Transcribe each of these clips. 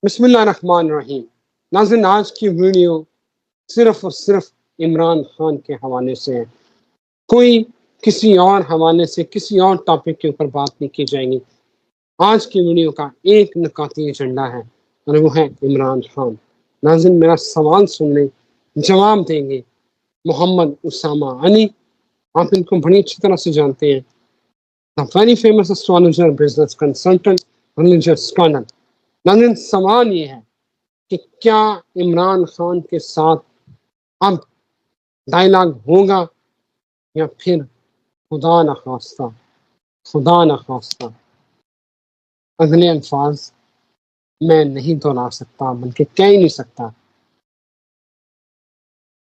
بسم اللہ الرحمن الرحیم. ناظرین، آج کی ویڈیو صرف اور صرف عمران خان کے حوالے سے ہے. کوئی کسی اور حوالے سے کسی اور ٹاپک کے اوپر بات نہیں کی جائے گی. آج کی ویڈیو کا ایک نکاتی ایجنڈا ہے اور وہ ہے عمران خان. ناظرین، میرا سوال سن لیں، جواب دیں گے. محمد اسامہ علی، آپ ان کو بڑی اچھی طرح سے جانتے ہیں. Very famous astrologer, business consultant, religious scholar. ناظرین، سوال یہ ہے کہ کیا عمران خان کے ساتھ اب ڈائلاگ ہوگا یا پھر خدا نخواستہ اگلے الفاظ میں نہیں دہرا سکتا بلکہ کہہ ہی نہیں سکتا.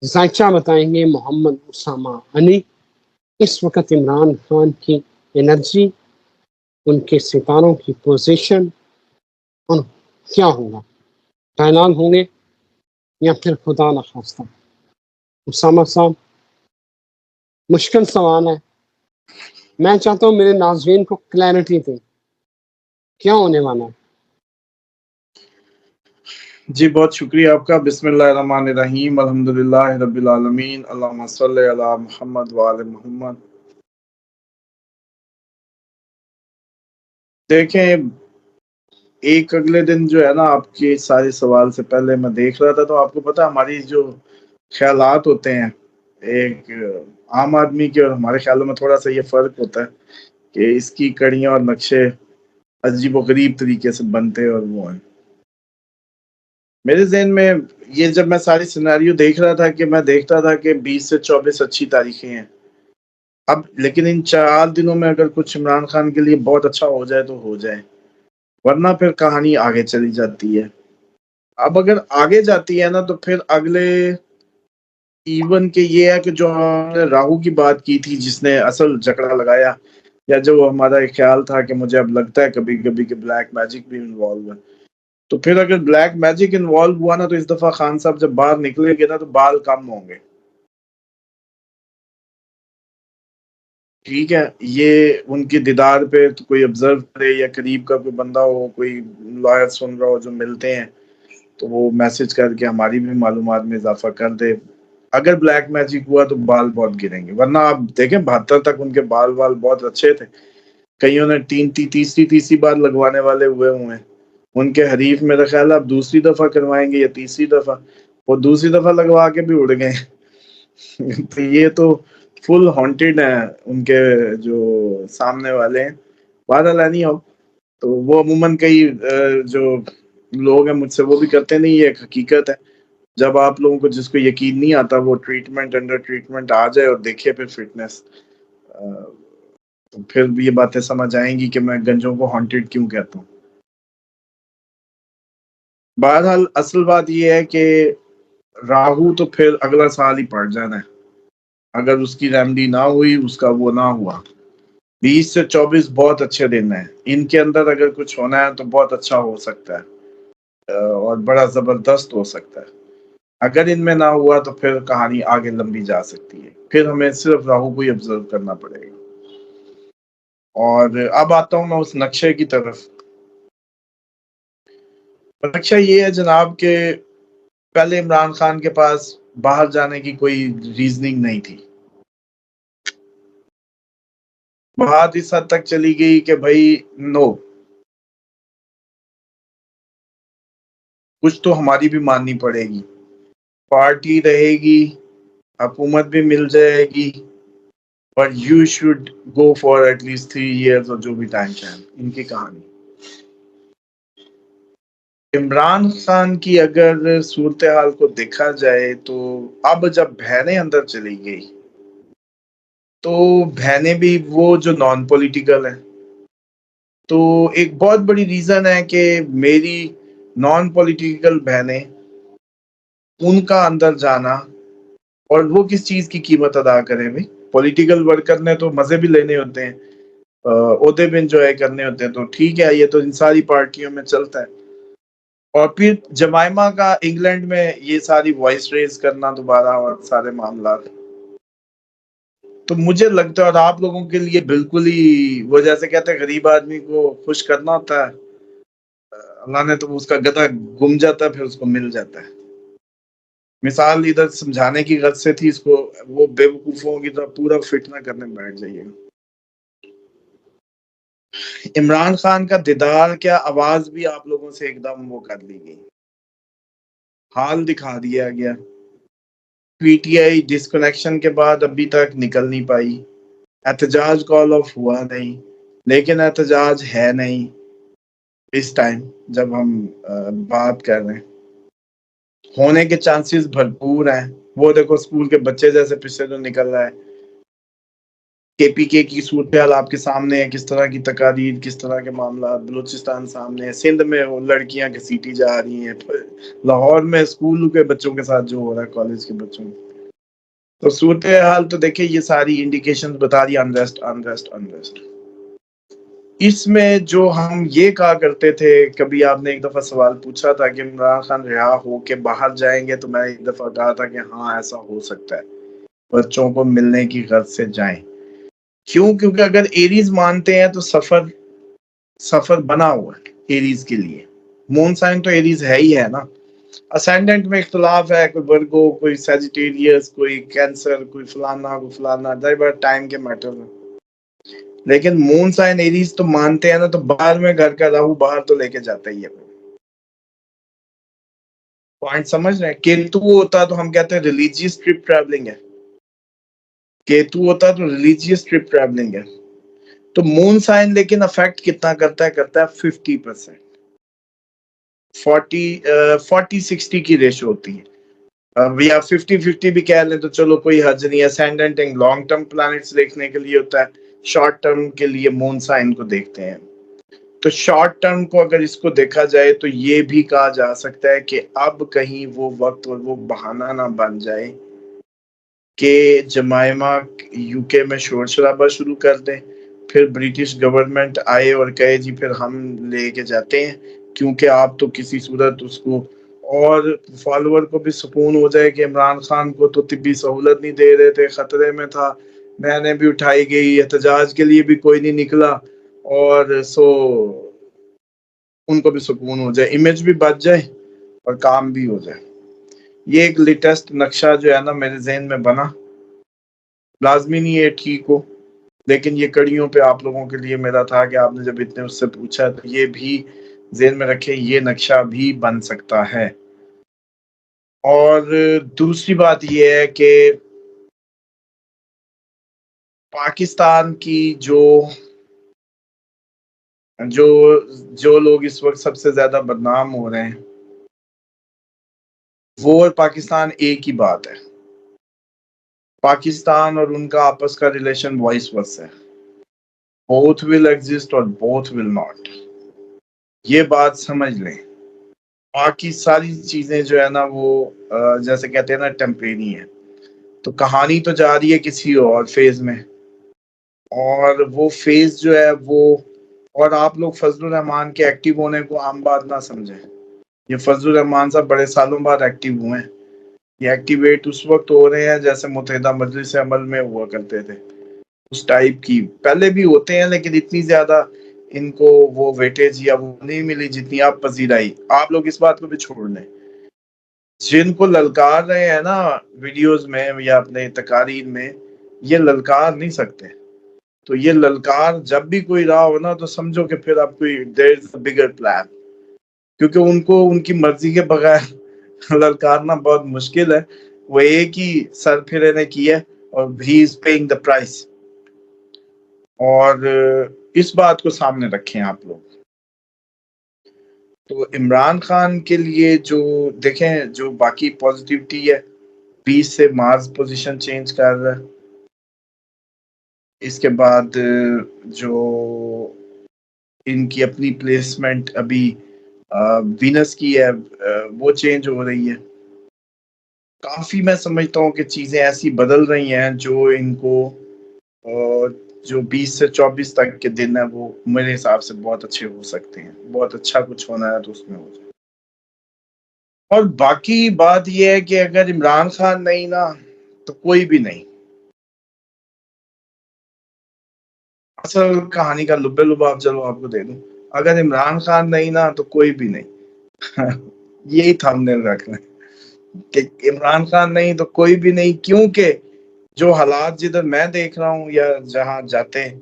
ذائچہ بتائیں گے محمد اسامہ علی. اس وقت عمران خان کی انرجی، ان کے ستاروں کی پوزیشن اور کیا ہوگا، ڈائلاگ ہوں گے یا پھر خدا نخواستہ. اسامہ صاحب، مشکل سوال ہے، میں چاہتا ہوں میرے ناظرین کو کلیئرٹی دیں کیا ہونے والا ہے. جی بہت شکریہ آپ کا. بسم اللہ الرحمن الرحیم، الحمدللہ رب العالمین، اللہم صلی علی محمد وآل محمد. دیکھیں، ایک اگلے دن جو ہے نا، آپ کے سارے سوال سے پہلے میں دیکھ رہا تھا تو آپ کو پتا ہماری جو خیالات ہوتے ہیں، ایک عام آدمی کے اور ہمارے خیالوں میں تھوڑا سا یہ فرق ہوتا ہے کہ اس کی کڑیاں اور نقشے عجیب و غریب طریقے سے بنتے اور وہ ہیں. میرے ذہن میں یہ جب میں ساری سیناریو دیکھ رہا تھا کہ میں دیکھتا تھا کہ 20 سے 24 اچھی تاریخیں ہیں اب، لیکن ان 4 دنوں میں اگر کچھ عمران خان کے لیے بہت اچھا ہو جائے تو ہو جائے، ورنہ پھر کہانی آگے چلی جاتی ہے. اب اگر آگے جاتی ہے نا تو پھر اگلے ایون کے یہ ہے کہ جو ہم نے راہو کی بات کی تھی جس نے اصل جکڑا لگایا، یا جو ہمارا ایک خیال تھا کہ مجھے اب لگتا ہے کبھی کبھی کہ بلیک میجک بھی انوالو ہے، تو پھر اگر بلیک میجک انوالو ہوا نا تو اس دفعہ خان صاحب جب باہر نکلیں گے نا تو بال کم ہوں گے. ٹھیک ہے، یہ ان کی دیدار پہ تو کوئی آبزرو کرے یا قریب کا کوئی بندہ ہو، کوئی لائر سن رہا ہو جو ملتے ہیں تو وہ میسج کر کے ہماری بھی معلومات میں اضافہ کر دے. اگر بلیک میجک ہوا تو بال بہت گریں گے، ورنہ آپ دیکھیں 72 تک ان کے بال بہت اچھے تھے. کئیوں نے تیسری بار لگوانے والے ہوئے ہیں. ان کے حریف میرا خیال آپ دوسری دفعہ کروائیں گے یا تیسری دفعہ، وہ دوسری دفعہ لگوا کے بھی اڑ گئے. تو یہ تو فل ہانٹیڈ ہیں ان کے جو سامنے والے ہیں. بہرحال نہیں ہو تو وہ عموماً کئی جو لوگ ہیں مجھ سے وہ بھی کرتے نہیں، یہ ایک حقیقت ہے. جب آپ لوگوں کو جس کو یقین نہیں آتا وہ انڈر ٹریٹمنٹ آ جائے اور دیکھے پھر فٹنس، تو پھر بھی یہ باتیں سمجھ آئیں گی کہ میں گنجوں کو ہانٹیڈ کیوں کہتا ہوں. بہرحال اصل بات یہ ہے کہ راہو تو پھر اگلا سال ہی پڑ جانا ہے اگر اس کی ریمڈی نہ ہوئی، اس کا وہ نہ ہوا. 20 سے 24 بہت اچھے دن ہیں، ان کے اندر اگر کچھ ہونا ہے تو بہت اچھا ہو سکتا ہے اور بڑا زبردست ہو سکتا ہے. اگر ان میں نہ ہوا تو پھر کہانی آگے لمبی جا سکتی ہے، پھر ہمیں صرف راہو کو ہی آبزرو کرنا پڑے گا. اور اب آتا ہوں میں اس نقشے کی طرف. نقشہ یہ ہے جناب کہ پہلے عمران خان کے پاس باہر جانے کی کوئی ریزننگ نہیں تھی. بات اس حد تک چلی گئی کہ بھائی نو، کچھ تو ہماری بھی ماننی پڑے گی، پارٹی رہے گی، حکومت بھی مل جائے گی، but you should go for at least 3 years اور جو بھی ٹائم چاہیں. ان کی کہانی عمران خان کی اگر صورتحال کو دیکھا جائے تو اب جب بہنیں اندر چلی گئی تو بہنیں بھی وہ جو نان پولیٹیکل ہیں، تو ایک بہت بڑی ریزن ہے کہ میری نان پولیٹیکل بہنیں، ان کا اندر جانا اور وہ کس چیز کی قیمت ادا کریں. بھائی پولیٹیکل ورکر نے تو مزے بھی لینے ہوتے ہیں، عہدے بھی انجوائے کرنے ہوتے ہیں، تو ٹھیک ہے، یہ تو ان ساری پارٹیوں میں چلتا ہے. اور پھر جمائمہ کا انگلینڈ میں یہ ساری وائس ریز کرنا دوبارہ اور سارے معاملات، تو مجھے لگتا ہے اور آپ لوگوں کے لیے بالکل ہی وہ جیسے کہتے ہیں غریب آدمی کو خوش کرنا ہوتا ہے، اللہ نے تو اس کا گدھا گم جاتا ہے پھر اس کو مل جاتا ہے. مثال ادھر سمجھانے کی غرض سے تھی اس کو, وہ بے وقوفوں کی طرح پورا فٹ نہ کرنے بیٹھ جائیے. عمران خان کا دیدار کیا, آواز بھی آپ لوگوں سے ایک دم وہ کر لی گئی, حال دکھا دیا گیا. پی ٹی آئی ڈسکنیکشن کے بعد ابھی تک نکل نہیں پائی. احتجاج کال آف ہوا نہیں, لیکن احتجاج ہے نہیں اس ٹائم جب ہم بات کر رہے ہیں. ہونے کے چانسز بھرپور ہیں. وہ دیکھو اسکول کے بچے جیسے پیچھے جو نکل رہا ہے. کے پی کے کی صورتحال آپ کے سامنے ہے, کس طرح کی تقاریر, کس طرح کے معاملات. بلوچستان سامنے ہے, سندھ میں وہ لڑکیاں گھسیٹی جا رہی ہیں, لاہور میں اسکول کے بچوں کے ساتھ جو ہو رہا ہے, کالج کے بچوں کے. تو صورتحال تو دیکھیں یہ ساری انڈیکیشن بتا رہی انریسٹ انریسٹ انریسٹ. اس میں جو ہم یہ کہا کرتے تھے, کبھی آپ نے ایک دفعہ سوال پوچھا تھا کہ عمران خان رہا ہو کے باہر جائیں گے, تو میں ایک دفعہ کہا تھا کہ ہاں ایسا ہو سکتا ہے, بچوں کو ملنے کی غرض سے جائیں. کیوں؟ کیونکہ اگر ایریز مانتے ہیں تو سفر بنا ہوا ہے ایریز کے لیے. مون سائن تو ایریز ہے ہی ہے نا. اسینڈنٹ میں اختلاف ہے, کوئی ورگو, کوئی سیجیٹیریس, کوئی کینسر, کوئی فلانا, کوئی فلانا, ٹائم کے میٹر ہے. لیکن مون سائن ایریز تو مانتے ہیں نا, تو باہر میں گھر کا راہو باہر تو لے کے جاتا ہی ہے. پوائنٹ سمجھ رہے ہیں؟ کیتو ہوتا تو ہم کہتے ہیں ریلیجیس ٹرپ ٹریولنگ ہے. کیتو ہوتا تو ریلیجیس ٹرپ ٹریولنگ ہے. تو مون سائن لیکن افیکٹ کتنا کرتا ہے 50%. 40-60 کی ریشو ہوتی ہے. یا 50-50 بھی کہہ لیں تو چلو کوئی حرج نہیں ہے. اسینڈنٹ لانگ ٹرم پلانٹس دیکھنے کے لیے ہوتا ہے, شارٹ ٹرم کے لیے مون سائن کو دیکھتے ہیں. تو شارٹ ٹرم کو اگر اس کو دیکھا جائے تو یہ بھی کہا جا سکتا ہے کہ اب کہیں وہ وقت اور وہ بہانہ نہ بن جائے کہ جمائما یو کے میں شور شرابہ شروع کر دیں, پھر برٹش گورنمنٹ آئے اور کہے جی پھر ہم لے کے جاتے ہیں, کیونکہ آپ تو کسی صورت اس کو, اور فالوور کو بھی سکون ہو جائے کہ عمران خان کو تو طبی سہولت نہیں دے رہے تھے, خطرے میں تھا, میں نے بھی اٹھائی گئی, احتجاج کے لیے بھی کوئی نہیں نکلا, اور سو ان کو بھی سکون ہو جائے, امیج بھی بچ جائے اور کام بھی ہو جائے. یہ ایک لیٹسٹ نقشہ جو ہے نا میرے ذہن میں بنا. لازمی نہیں ہے ٹھیک ہو, لیکن یہ کڑیوں پہ آپ لوگوں کے لیے میرا تھا کہ آپ نے جب اتنے اس سے پوچھا تو یہ بھی ذہن میں رکھیں, یہ نقشہ بھی بن سکتا ہے. اور دوسری بات یہ ہے کہ پاکستان کی جو لوگ اس وقت سب سے زیادہ بدنام ہو رہے ہیں وہ اور پاکستان ایک ہی بات ہے. پاکستان اور ان کا آپس کا ریلیشن وائس ورس ہے. both will exist اور both will not. یہ بات سمجھ لیں. باقی ساری چیزیں جو ہے نا وہ جیسے کہتے ہیں نا ٹیمپریری ہیں. تو کہانی تو جا رہی ہے کسی اور فیز میں, اور وہ فیز جو ہے وہ, اور آپ لوگ فضل الرحمان کے ایکٹیو ہونے کو عام بات نہ سمجھیں. یہ فضل الرحمان صاحب بڑے سالوں بعد ایکٹیو ہوئے ہیں. یہ ایکٹیویٹ اس وقت ہو رہے ہیں جیسے متحدہ مجلس عمل میں ہوا کرتے تھے, اس ٹائپ کی. پہلے بھی ہوتے ہیں لیکن اتنی زیادہ ان کو وہ ویٹیج یا وہ نہیں ملی جتنی آپ پذیرائی. آپ لوگ اس بات کو بھی چھوڑ لیں. جن کو للکار رہے ہیں نا ویڈیوز میں یا اپنے تقاریر میں, یہ للکار نہیں سکتے. تو یہ للکار جب بھی کوئی رہا ہو نا تو سمجھو کہ پھر آپ کوئی دیر از اے بگر پلان, کیونکہ ان کو ان کی مرضی کے بغیر للکارنا بہت مشکل ہے. وہ ایک ہی سر پھرے نے کی ہے اور ہی از پیئنگ دا پرائس. اور اس بات کو سامنے رکھیں آپ لوگ. تو عمران خان کے لیے جو دیکھیں جو باقی پازیٹیوٹی ہے, 20 سے مارز پوزیشن چینج کر رہا ہے. اس کے بعد جو ان کی اپنی پلیسمنٹ ابھی وینس کی ہے وہ چینج ہو رہی ہے. کافی میں سمجھتا ہوں کہ چیزیں ایسی بدل رہی ہیں جو ان کو جو 20 سے 24 تک کے دن ہے وہ میرے حساب سے بہت اچھے ہو سکتے ہیں. بہت اچھا کچھ ہونا ہے تو اس میں ہو جائے. اور باقی بات یہ ہے کہ اگر عمران خان نہیں نا تو کوئی بھی نہیں. اصل کہانی کا لبے لباب چلو آپ کو دے دوں. اگر عمران خان نہیں نا تو کوئی بھی نہیں. یہی تھمبنیل رکھنا ہے کہ عمران خان نہیں تو کوئی بھی نہیں, کیونکہ جو حالات جدھر میں دیکھ رہا ہوں یا جہاں جاتے ہیں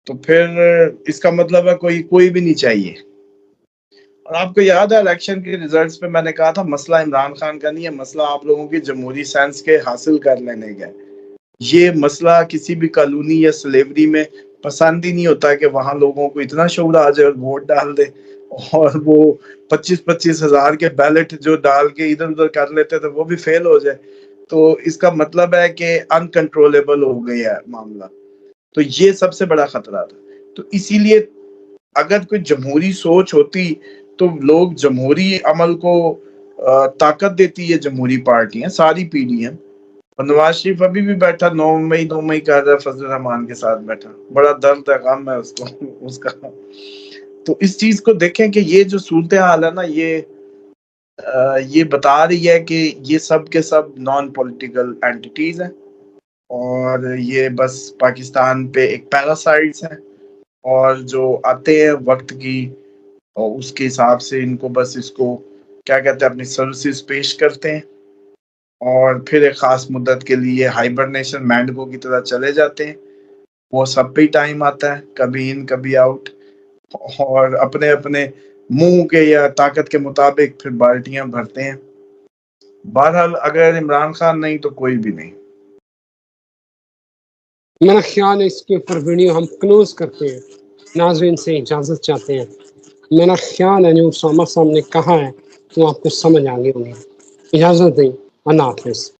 تو پھر اس کا مطلب ہے کوئی بھی نہیں چاہیے. اور آپ کو یاد ہے الیکشن کے ریزلٹس پہ میں نے کہا تھا مسئلہ عمران خان کا نہیں ہے, مسئلہ آپ لوگوں کی جمہوری سینس کے حاصل کر لینے کا. یہ مسئلہ کسی بھی کالونی یا سلیوری میں پسند ہی نہیں ہوتا کہ وہاں لوگوں کو اتنا شعور آ جائے اور ووٹ ڈال دے, اور وہ 25-25 ہزار کے بیلٹ جو ڈال کے ادھر ادھر کر لیتے تھے وہ بھی فیل ہو جائے. تو اس کا مطلب ہے کہ انکنٹرولیبل ہو گیا ہے معاملہ. تو یہ سب سے بڑا خطرہ تھا. تو اسی لیے اگر کوئی جمہوری سوچ ہوتی تو لوگ جمہوری عمل کو طاقت دیتی ہے. جمہوری پارٹیاں ساری پیڑھی ہیں, اور نواز شریف ابھی بھی بیٹھا 9 مئی کر رہا ہے فضل الرحمان کے ساتھ بیٹھا, بڑا درد ہے, غم ہے اس کو اس کا. تو اس چیز کو دیکھیں کہ یہ جو صورتحال ہے نا, یہ بتا رہی ہے کہ یہ سب کے سب نان پولیٹیکل اینٹیٹیز ہیں, اور یہ بس پاکستان پہ ایک پیراسائٹس ہیں, اور جو آتے ہیں وقت کی اور اس کے حساب سے ان کو بس اس کو کیا کہتے ہیں اپنی سروسز پیش کرتے ہیں, اور پھر ایک خاص مدت کے لیے ہائبرنیشن مینڈگو کی طرح چلے جاتے ہیں. وہ سب پہ ٹائم آتا ہے, کبھی ان کبھی آؤٹ, اور اپنے اپنے منہ کے یا طاقت کے مطابق پھر بالٹیاں بھرتے ہیں. بہرحال اگر عمران خان نہیں تو کوئی بھی نہیں. میرا خیال ہے اس کے اوپر ویڈیو ہم کلوز کرتے ہیں, ناظرین سے اجازت چاہتے ہیں. میرا خیال ہے جو اسامہ صاحب نے کہا ہے وہ آپ کو سمجھ آ گئی ہوگی. اجازت دیں, اللہ حافظ.